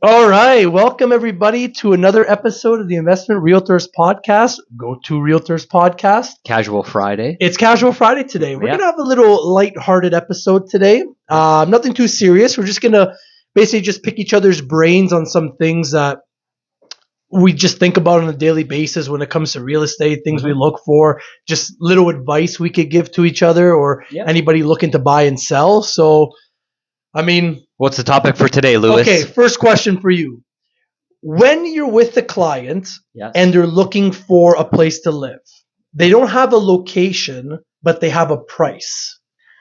All right, welcome everybody to another episode of the Investment Realtors Podcast. Go to Realtors Podcast. Casual Friday. It's Casual Friday today. We're Yeah. gonna have a little light-hearted episode today. Nothing too serious. We're just gonna basically just pick each other's brains on some things that we just think about on a daily basis when it comes to real estate, things we look for, just little advice we could give to each other or anybody looking to buy and sell. So, I mean, What's the topic for today, Lewis? okay, first question for you. When you're with a client Yes. and they're looking for a place to live, they don't have a location, but they have a price.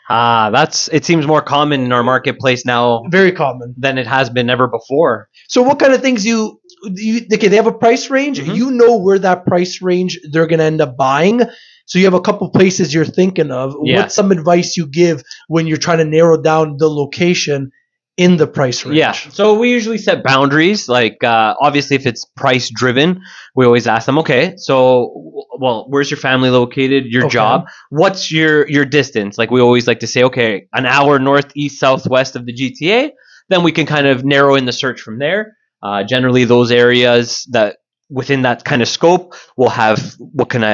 It seems more common in our marketplace now Very common. than it has been ever before. So what kind of things okay, they have a price range. Mhm. You know where that price range they're going to end up buying. So you have a couple places you're thinking of. Yeah. What's some advice you give when you're trying to narrow down the location in the price range? Yeah. So we usually set boundaries. Like, obviously, if it's price driven, we always ask them, okay, so, well, where's your family located? Your Okay. job? What's your distance? Like, we always like to say, okay, an hour north, east, southwest of the GTA. Then we can kind of narrow in the search from there. Generally, those areas that within that kind of scope will have what kind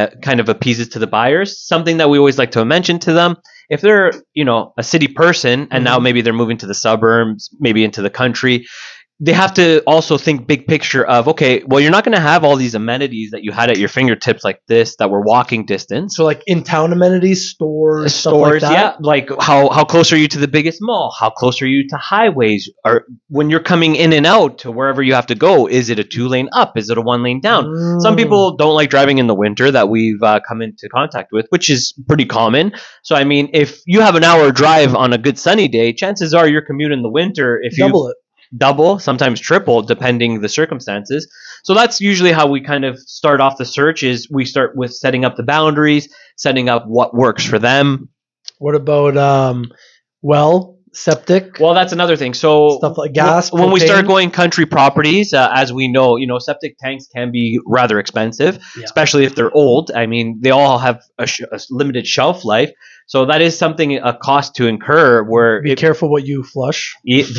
of appeases to the buyers. Something that we always like to mention to them, if they're a city person and now maybe they're moving to the suburbs, maybe into the country, they have to also think big picture of, okay, well, you're not going to have all these amenities that you had at your fingertips like this that were walking distance. So like in town amenities, stores, stuff like Stores, that. yeah. Like how close are you to the biggest mall? How close are you to highways? Or when you're coming in and out to wherever you have to go, is it a 2-lane up? Is it a 1-lane down? Some people don't like driving in the winter that we've come into contact with, which is pretty common. So I mean, if you have an hour drive on a good sunny day, chances are your commute in the winter, if you double, sometimes triple, depending the circumstances. So that's usually how we kind of start off the search. Is we start with setting up the boundaries, setting up what works for them. What about septic? Well, that's another thing. So Stuff like gas, when we propane. start going country properties, as we know, septic tanks can be rather expensive, Yeah. especially if they're old. I mean, they all have a limited shelf life. So that is a cost to incur where Be careful what you flush.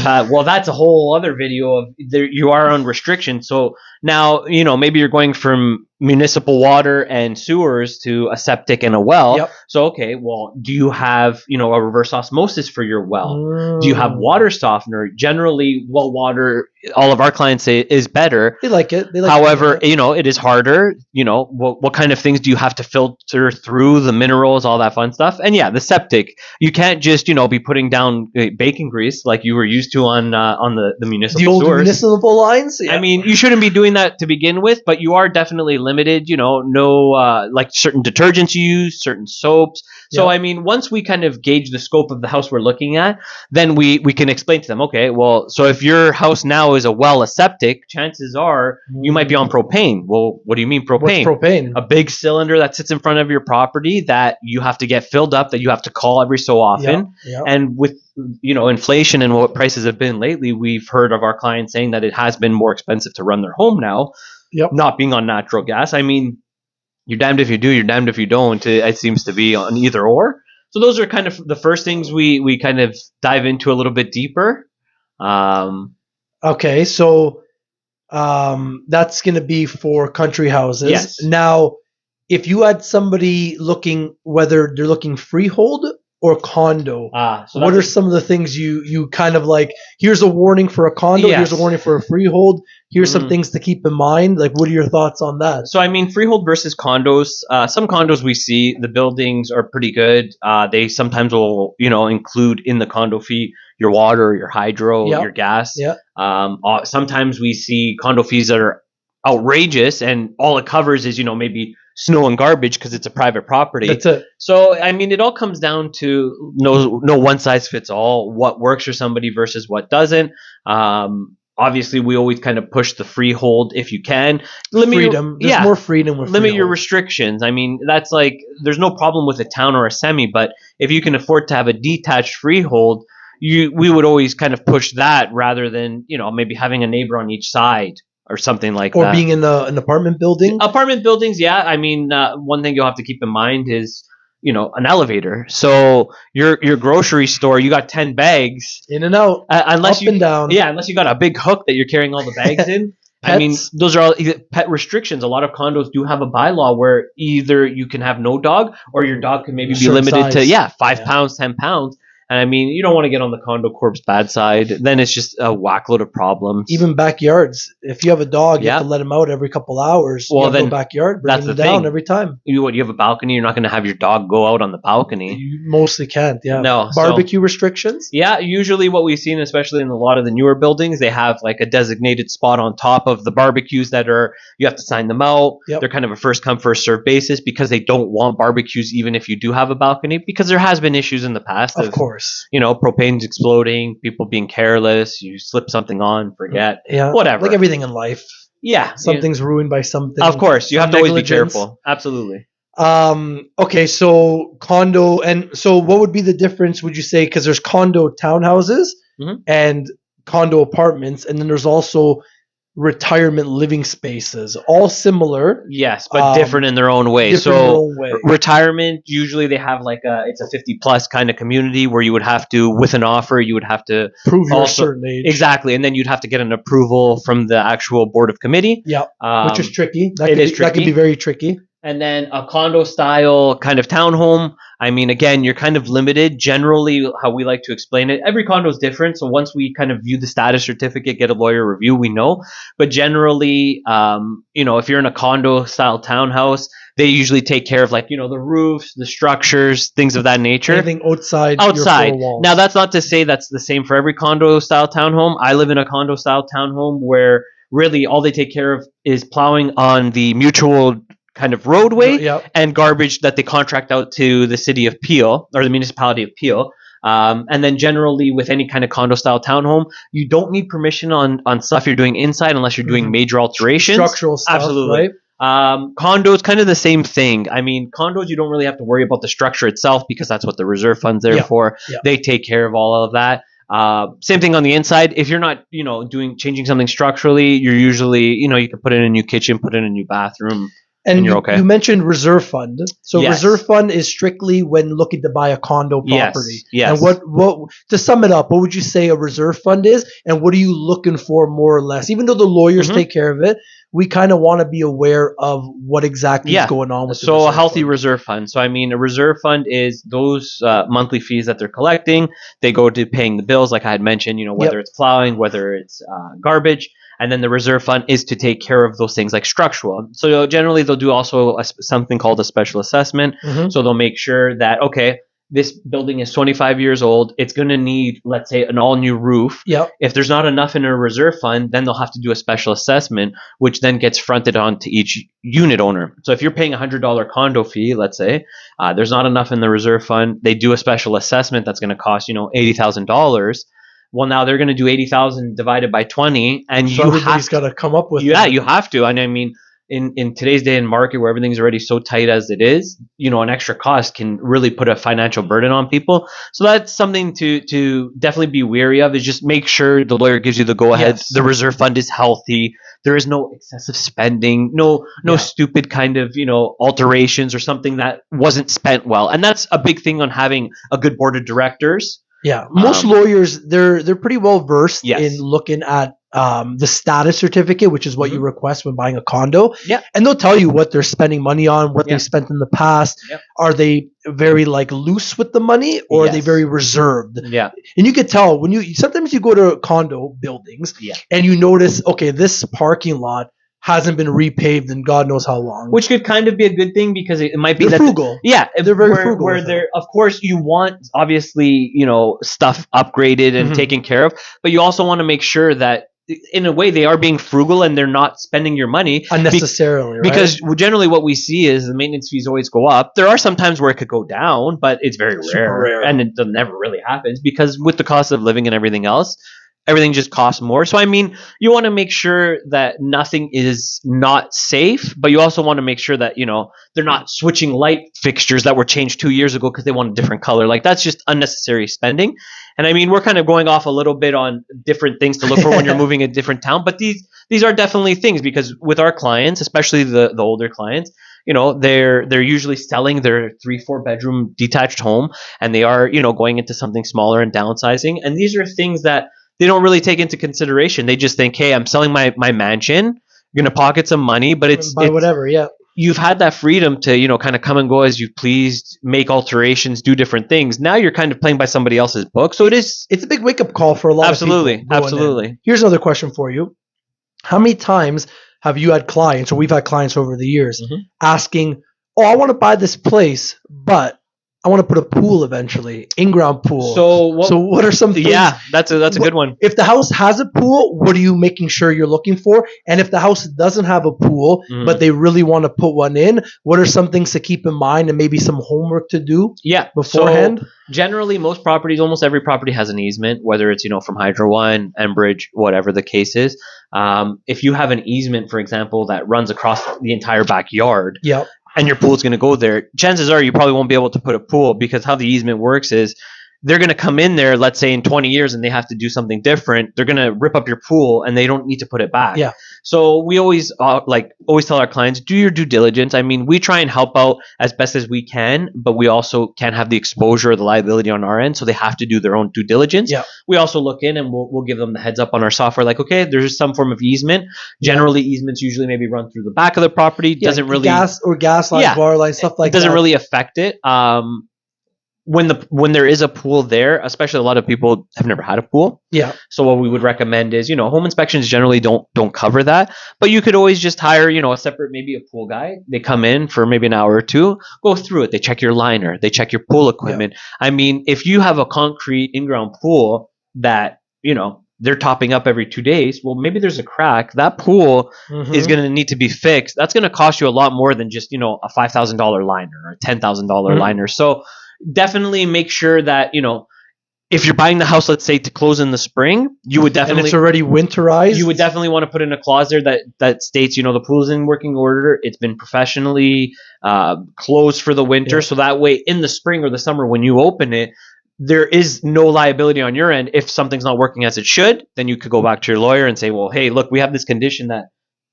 well, that's a whole other video of you are on restrictions. So now, maybe you're going from municipal water and sewers to a septic and a well. Yep. So, okay, well, do you have, a reverse osmosis for your well? Do you have water softener? Generally, well water, all of our clients say is better. They like it. However, it is harder. What kind of things do you have to filter through the minerals, all that fun stuff? And yeah, the septic, you can't just, be putting down bacon grease like you were used to on the municipal the old sewers. municipal lines. Yeah. I mean, you shouldn't be doing that to begin with, but you are definitely limited, like certain detergents you use, certain soaps. So, Yeah. I mean, once we kind of gauge the scope of the house we're looking at, then we can explain to them, okay, well, so if your house now is a septic, chances are you might be on propane. Well, what do you mean propane? What's propane? A big cylinder that sits in front of your property that you have to get filled up, that you have to call every so often. Yeah. And with inflation and what prices have been lately, we've heard of our clients saying that it has been more expensive to run their home now, not being on natural gas. I mean, you're damned if you do, you're damned if you don't. It seems to be on either or. So those are kind of the first things we kind of dive into a little bit deeper. Okay, so that's going to be for country houses. Yes. Now, if you had somebody looking, whether they're looking freehold or condo, So what are some of the things you kind of like? Here's a warning for a condo. Yes. Here's a warning for a freehold. Here's some things to keep in mind. Like, what are your thoughts on that? So, I mean, freehold versus condos. Some condos we see the buildings are pretty good. They sometimes will, include in the condo fee your water, your hydro, your gas. Yeah. Sometimes we see condo fees that are outrageous, and all it covers is, maybe snow and garbage because it's a private property. That's it. So, I mean, it all comes down to no one size fits all. What works for somebody versus what doesn't. Obviously, we always kind of push the freehold if you can. Freedom. There's more freedom with limit your freehold. restrictions. I mean, that's like there's no problem with a town or a semi, but if you can afford to have a detached freehold, we would always kind of push that rather than maybe having a neighbor on each side or something like Or that. being in an apartment building. Apartment buildings, yeah. I mean, one thing you'll have to keep in mind is an elevator. So your grocery store, you got 10 bags. In and out, Unless up and down. Yeah, unless you got a big hook that you're carrying all the bags in. I mean, Pets. those are all pet restrictions. A lot of condos do have a bylaw where either you can have no dog or your dog can maybe be Certain limited size. to 5 Yeah. pounds, 10 pounds. And I mean, you don't want to get on the condo corp's bad side. Then it's just a whackload of problems. Even backyards. If you have a dog, you Yeah. have to let him out every couple hours. Well, you have then no backyard, bring that's him the down thing. every time. You have a balcony. You're not going to have your dog go out on the balcony. You mostly can't. Yeah. No, so- Barbecue restrictions. Yeah, usually what we've seen, especially in a lot of the newer buildings, they have like a designated spot on top of the barbecues that you have to sign them out. Yep. They're kind of a first come, first serve basis because they don't want barbecues even if you do have a balcony, because there has been issues in the past Of course. propane's exploding, people being careless, you slip something on, forget. Yeah. Whatever. Like everything in life. Yeah. Something's ruined by something. Of course, you have to always be negligence. careful. Absolutely. Okay, so condo, and so what would be the difference, would you say? Because there's condo townhouses Mhm. and condo apartments, and then there's also retirement living spaces, all similar, Yes, but different in their own way. different in their So own way. retirement, usually they have it's a 50 plus kind of community where you would have to, with an offer, you would have to Prove you're also- a certain age. exactly, and then you'd have to get an approval from the actual board of committee. Yeah, which is tricky. That it can is be, That can tricky. be very tricky. And then a condo style kind of townhome. I mean, again, you're kind of limited. Generally, how we like to explain it, every condo is different. So once we kind of view the status certificate, get a lawyer review, we know. But generally, if you're in a condo style townhouse, they usually take care of the roofs, the structures, things of that nature. Anything outside your Outside. four walls. Now, that's not to say that's the same for every condo style townhome. I live in a condo style townhome where really all they take care of is plowing on the mutual kind of roadway Yeah. and garbage that they contract out to the city of Peel or the municipality of Peel. And then generally with any kind of condo style townhome, you don't need permission on stuff you're doing inside unless you're doing Mhm. major alterations. Structural stuff, Absolutely. right? Condos, kind of the same thing. I mean, condos, you don't really have to worry about the structure itself because that's what the reserve fund's there Yeah, for. yeah. They take care of all of that. Same thing on the inside. If you're not, changing something structurally, you're usually, you can put in a new kitchen, put in a new bathroom. And you're okay. You mentioned reserve fund. So Yes. reserve fund is strictly when looking to buy a condo Yes, property. yes. And what to sum it up, what would you say a reserve fund is, and what are you looking for more or less? Even though the lawyers Mhm. take care of it, we kind of want to be aware of what exactly Yeah. is going on with the So a reserve healthy fund. reserve fund. So I mean, a reserve fund is those monthly fees that they're collecting. They go to paying the bills, like I had mentioned. Whether it's plowing, whether it's garbage, and then the reserve fund is to take care of those things like structural. So generally, they'll do also something called a special assessment. Mhm. So they'll make sure that this building is 25 years old. It's going to need, let's say, an all new roof. Yep. If there's not enough in a reserve fund, then they'll have to do a special assessment, which then gets fronted on to each unit owner. So if you're paying a $100 condo fee, let's say, there's not enough in the reserve fund, they do a special assessment that's going to cost, $80,000. Well, now they're going to do 80,000 divided by 20, and So you everybody's have got to come up with yeah, you have to. And I mean, in today's day and market where everything's already so tight as it is, an extra cost can really put a financial burden on people. So that's something to definitely be wary of, is just make sure the lawyer gives you the go ahead. Yes. The reserve fund is healthy. There is no excessive spending, no Yeah. stupid kind of, alterations or something that wasn't spent well. And that's a big thing on having a good board of directors. Yeah, most lawyers they're pretty well versed Yes. in looking at the status certificate, which is what you request when buying a condo. Yeah. And they'll tell you what they're spending money on, what Yeah. they've spent in the past. Yep. Are they very loose with the money, or are they Yes. very reserved? Yeah. And you can tell when sometimes you go to condo buildings Yeah. and you notice, okay, this parking lot hasn't been repaved in God knows how long. Which could kind of be a good thing because it might be they're that frugal. Yeah, They're very where, frugal Where with they're, of course, you want obviously stuff upgraded and Mhm. taken care of, but you also want to make sure that in a way they are being frugal and they're not spending your money Unnecessarily, right? because generally what we see is the maintenance fees always go up. There are some times where it could go down, but it's very Super rare. and it never really happens because with the cost of living and everything else, everything just costs more. So I mean, you want to make sure that nothing is not safe, but you also want to make sure that they're not switching light fixtures that were changed 2 years ago because they want a different color. Like that's just unnecessary spending. And I mean, we're kind of going off a little bit on different things to look for when you're moving a different town, but these are definitely things because with our clients, especially the older clients, they're usually selling their 3-4 bedroom detached home, and they are going into something smaller and downsizing. And these are things that they don't really take into consideration. They just think, hey, I'm selling my mansion, I'm gonna pocket some money, but it's whatever. Yeah. You've had that freedom to kind of come and go as you please, make alterations, do different things. Now you're kind of playing by somebody else's book, so it's a big wake up call for a lot of people. Absolutely. Here's another question for you: how many times have you had clients, or we've had clients over the years, asking, "Oh, I want to buy this place, but I want to put a pool eventually, in-ground pool." So what are some things? Yeah, that's a good one. If the house has a pool, what are you making sure you're looking for? And if the house doesn't have a pool, but they really want to put one in, what are some things to keep in mind and maybe some homework to do beforehand? So generally, most properties, almost every property has an easement, whether it's from Hydro One, Enbridge, whatever the case is. If you have an easement, for example, that runs across the entire backyard, and your pool's going to go there, chances are you probably won't be able to put a pool, because how the easement works is they're going to come in there, let's say in 20 years, and they have to do something different. They're going to rip up your pool, and they don't need to put it back. Yeah. So we always tell our clients, do your due diligence. I mean, we try and help out as best as we can, but we also can't have the exposure or the liability on our end, so they have to do their own due diligence. Yeah. We also look in, and we'll give them the heads up on our software, like, okay, there's some form of easement. Generally, easements usually maybe run through the back of the property. Doesn't really gas lines, water lines, stuff like that. It doesn't really affect it. When there is a pool there, especially a lot of people have never had a pool. Yeah. So what we would recommend is, home inspections generally don't cover that, but you could always just hire, a separate, maybe a pool guy. They come in for maybe an hour or two, go through it. They check your liner, they check your pool equipment. I mean, if you have a concrete in-ground pool that, they're topping up every 2 days, well, maybe there's a crack. That pool is going to need to be fixed. That's going to cost you a lot more than just, a $5,000 liner or a $10,000 liner. So definitely make sure that, if you're buying the house, let's say to close in the spring, you would definitely, and it's already winterized, you would definitely want to put in a clause there that states, the pool's in working order. It's been professionally closed for the winter. So that way in the spring or the summer, when you open it, there is no liability on your end. If something's not working as it should, then you could go back to your lawyer and say, well, hey, look, we have this condition that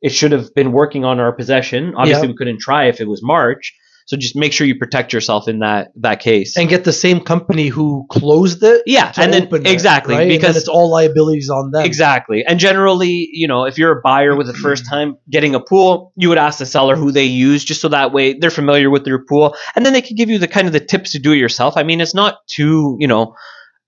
it should have been working on our possession. Obviously, we couldn't try if it was March. So just make sure you protect yourself in that case. And get the same company who closed it. Yeah, and then exactly, right? Because it's all liabilities on them. Exactly. And generally, if you're a buyer with the first time getting a pool, you would ask the seller who they use, just so that way they're familiar with their pool, and then they can give you the kind of the tips to do it yourself. I mean, it's not too,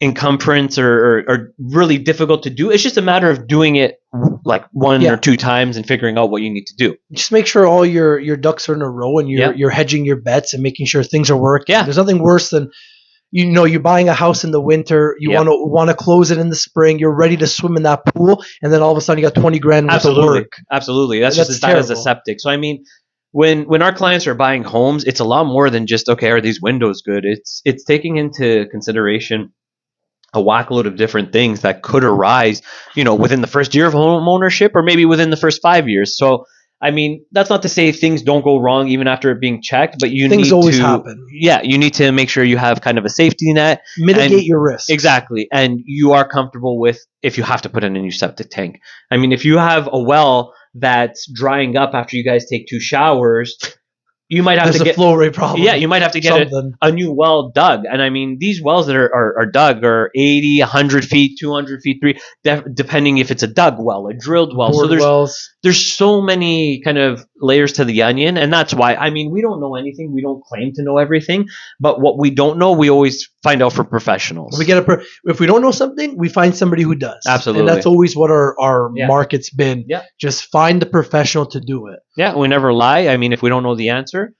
encumbrance or really difficult to do. It's just a matter of doing it like one or two times and figuring out what you need to do. Just make sure all your ducks are in a row, and you're hedging your bets and making sure things are working. There's nothing worse than you're buying a house in the winter, you want to close it in the spring, you're ready to swim in that pool, and then all of a sudden you got 20 grand worth of work. Absolutely. That's just as bad as a septic. So I mean, when our clients are buying homes, it's a lot more than just, okay, are these windows good? It's taking into consideration a whackload of different things that could arise, within the first year of home ownership, or maybe within the first 5 years. So, I mean, that's not to say things don't go wrong even after it being checked, but things always happen. Yeah, you need to make sure you have kind of a safety net. Mitigate your risk. Exactly. And you are comfortable with if you have to put in a new septic tank. I mean, if you have a well that's drying up after you guys take 2 showers, you might have to get a flow rate problem. Yeah, you might have to get a new well dug. And I mean, these wells that are dug are 80, 100 feet, 200 feet, depending if it's a dug well, a drilled well. Bored wells. There's so many kind of layers to the onion. And that's why, I mean, we don't know anything. We don't claim to know everything. But what we don't know, we always find out for professionals. If we don't know something, we find somebody who does. Absolutely. And that's always what our market's been. Yeah. Just find the professional to do it. Yeah, we never lie. I mean, if we don't know the answer,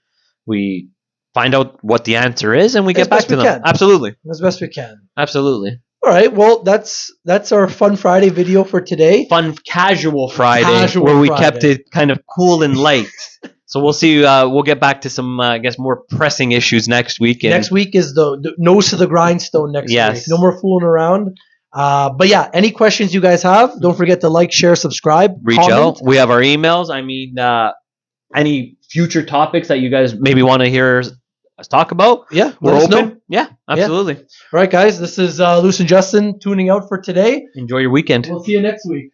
we find out what the answer is and we get back to them. Absolutely. As best we can. Absolutely. All right. Well, that's our Fun Friday video for today. Fun Casual Friday, where we kept it kind of cool and light. So we'll see. We'll get back to some, I guess, more pressing issues next week. Next week is the nose to the grindstone next week. No more fooling around. But yeah, any questions you guys have, don't forget to like, share, subscribe, reach out. We have our emails. I mean, any future topics that you guys maybe want to hear us talk about? Yeah, we're open. Yeah, absolutely. Yeah. All right, guys, this is Luce and Justin tuning out for today. Enjoy your weekend. We'll see you next week.